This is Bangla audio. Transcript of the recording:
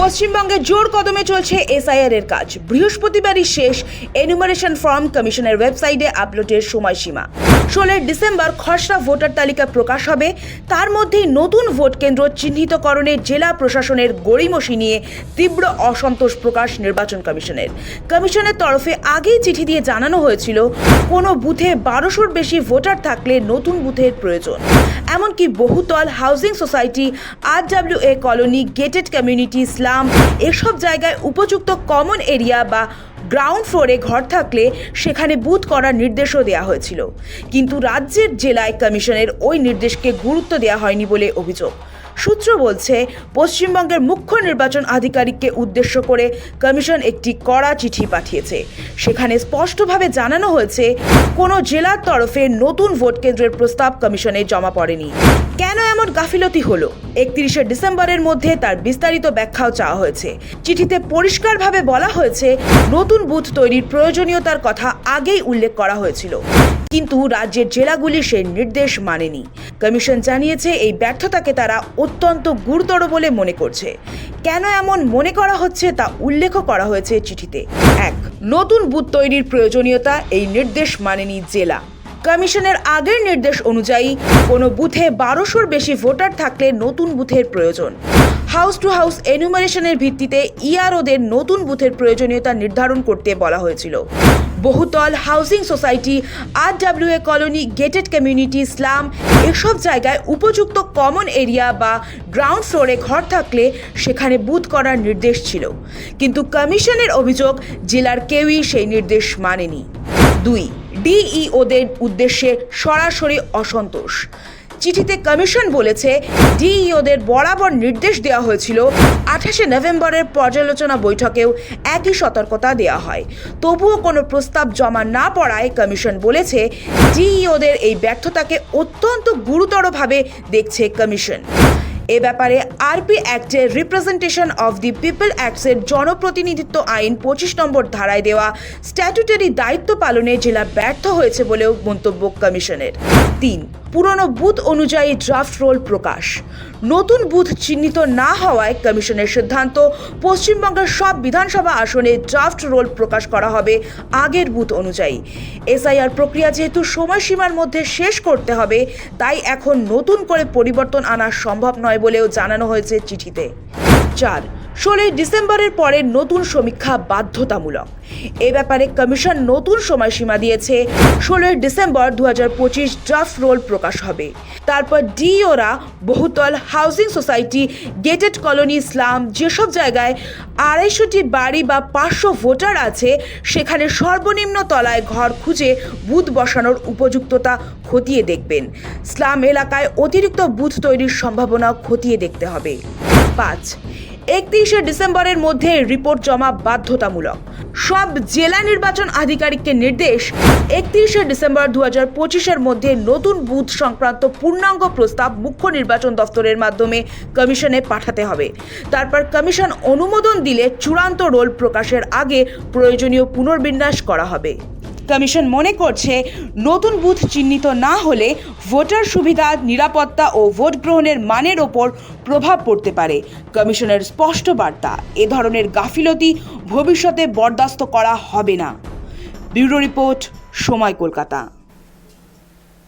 পশ্চিমবঙ্গে জোর কদমে চলছে এসআইআর এর কাজ। বৃহস্পতিবারই শেষ এনুমারেশন ফর্ম কমিশনের ওয়েবসাইটে আপলোডের সময়সীমা। 16 ডিসেম্বর খসড়া ভোটার তালিকা প্রকাশ হবে। তার মধ্যেই নতুন ভোট কেন্দ্র চিহ্নিতকরণে জেলা প্রশাসনের গড়িমসি নিয়ে তীব্র অসন্তোষ প্রকাশ নির্বাচন কমিশনের। কমিশনের তরফে আগেই চিঠি দিয়ে জানানো হয়েছিল কোনো বুথে 1200-র বেশি ভোটার থাকলে নতুন বুথের প্রয়োজন। এমনকি বহুতল, housing society, RWA colony, gated community, slum এসব জায়গায় উপযুক্ত কমন এরিয়া বা গ্রাউন্ড ফ্লোরে ঘর থাকলে সেখানে বুথ করার নির্দেশও দেওয়া হয়েছিল। কিন্তু রাজ্যের জেলায় কমিশনের ওই নির্দেশকে গুরুত্ব দেওয়া হয়নি বলে অভিযোগ। সূত্র বলছে, পশ্চিমবঙ্গের মুখ্য নির্বাচন আধিকারিককে উদ্দেশ্য করে কমিশন একটি কড়া চিঠি পাঠিয়েছে। সেখানে স্পষ্টভাবে জানানো হয়েছে কোনো জেলার তরফে নতুন ভোট কেন্দ্রের প্রস্তাব কমিশনে জমা পড়েনি। কেন এমন গাফিলতি হলো? 31শে ডিসেম্বরের মধ্যে তার বিস্তারিত ব্যাখ্যাও চাওয়া হয়েছে। চিঠিতে পরিষ্কারভাবে বলা হয়েছে নতুন বুথ তৈরির প্রয়োজনীয়তার কথা আগেই উল্লেখ করা হয়েছিল, কিন্তু রাজ্যের জেলাগুলি সেই নির্দেশ মানেনি। কমিশন জানিয়েছে এই ব্যর্থতাকে তারা অত্যন্ত গুরুতর বলে মনে করছে। কেন এমন মনে করা হচ্ছে তা উল্লেখ করা হয়েছে চিঠিতে। 1. নতুন বুথ তৈরির প্রয়োজনীয়তা এই নির্দেশ মানেনি জেলা। কমিশনের আগের নির্দেশ অনুযায়ী কোনো বুথে 1200-র বেশি ভোটার থাকলে নতুন বুথের প্রয়োজন। হাউস টু হাউস এনুমারেশনের ভিত্তিতে ইআরওদের নতুন বুথের প্রয়োজনীয়তা নির্ধারণ করতে বলা হয়েছিল। বহুতল, housing society, RWA colony, gated community, slum এসব জায়গায় উপযুক্ত কমন এরিয়া বা গ্রাউন্ড ফ্লোরে ঘর থাকলে সেখানে বুথ করার নির্দেশ ছিল, কিন্তু কমিশনের অভিযোগ জেলার কেউই সেই নির্দেশ মানেনি। 2. ডিইওদের উদ্দেশ্যে সরাসরি অসন্তোষ। চিঠিতে কমিশন বলেছে ডিইওদের বরাবর নির্দেশ দেওয়া হয়েছিল। 28শে নভেম্বরের পর্যালোচনা বৈঠকেও একই সতর্কতা দেওয়া হয়। তবুও কোনো প্রস্তাব জমা না পড়ায় কমিশন বলেছে ডিইওদের এই ব্যর্থতাকে অত্যন্ত গুরুতরভাবে দেখছে কমিশন। এ ব্যাপারে আরপি অ্যাক্টের রিপ্রেজেন্টেশন অফ দি পিপল অ্যাক্টসের জনপ্রতিনিধিত্ব আইন 25 নম্বর ধারায় দেওয়া স্ট্যাটুটারি দায়িত্ব পালনে জেলা ব্যর্থ হয়েছে বলেও মন্তব্য কমিশনের। 3. পুরনো বুথ অনুযায়ী ড্রাফট রোল প্রকাশ। নতুন বুথ চিহ্নিত না হওয়ায় কমিশনের সিদ্ধান্ত, পশ্চিমবঙ্গের সব বিধানসভা আসনে ড্রাফট রোল প্রকাশ করা হবে আগের বুথ অনুযায়ী। এসআইআর প্রক্রিয়া যেহেতু সময়সীমার মধ্যে শেষ করতে হবে, তাই এখন নতুন করে পরিবর্তন আনা সম্ভব নয় বলেও জানানো হয়েছে চিঠিতে। 4. 16 ডিসেম্বরের পরে নতুন সমীক্ষা বাধ্যতামূলক। এ ব্যাপারে কমিশন নতুন সময়সীমা দিয়েছে। 16 ডিসেম্বর 2025 ড্রাফট রোল প্রকাশ হবে। তারপর ডিওরা বহুতল, housing society, gated colony, slum যেসব জায়গায় 250টি বাড়ি বা 500 ভোটার আছে সেখানে সর্বনিম্ন তলায় ঘর খুঁজে বুথ বসানোর উপযুক্ততা খতিয়ে দেখবেন। স্লাম এলাকায় অতিরিক্ত বুথ তৈরির সম্ভাবনা খতিয়ে দেখতে হবে। 5. 31শে ডিসেম্বরের মধ্যে রিপোর্ট জমা বাধ্যতামূলক। সব জেলা নির্বাচন আধিকারিককে নির্দেশ, 31শে ডিসেম্বর 2025-এর মধ্যে নতুন বুথ সংক্রান্ত পূর্ণাঙ্গ প্রস্তাব মুখ্য নির্বাচন দপ্তরের মাধ্যমে কমিশনে পাঠাতে হবে। তারপর কমিশন অনুমোদন দিলে চূড়ান্ত রোল প্রকাশের আগে প্রয়োজনীয় পুনর্বিন্যাস করা হবে। কমিশন মনে করছে নতুন বুথ চিহ্নিত না হলে ভোটার সুবিধা, নিরাপত্তা ও ভোট গ্রহণের মানের ওপর প্রভাব পড়তে পারে। কমিশনের স্পষ্ট বার্তা, এ ধরনের গাফিলতি ভবিষ্যতে বরদাস্ত করা হবে না। ব্যুরো রিপোর্ট, সময়, কলকাতা।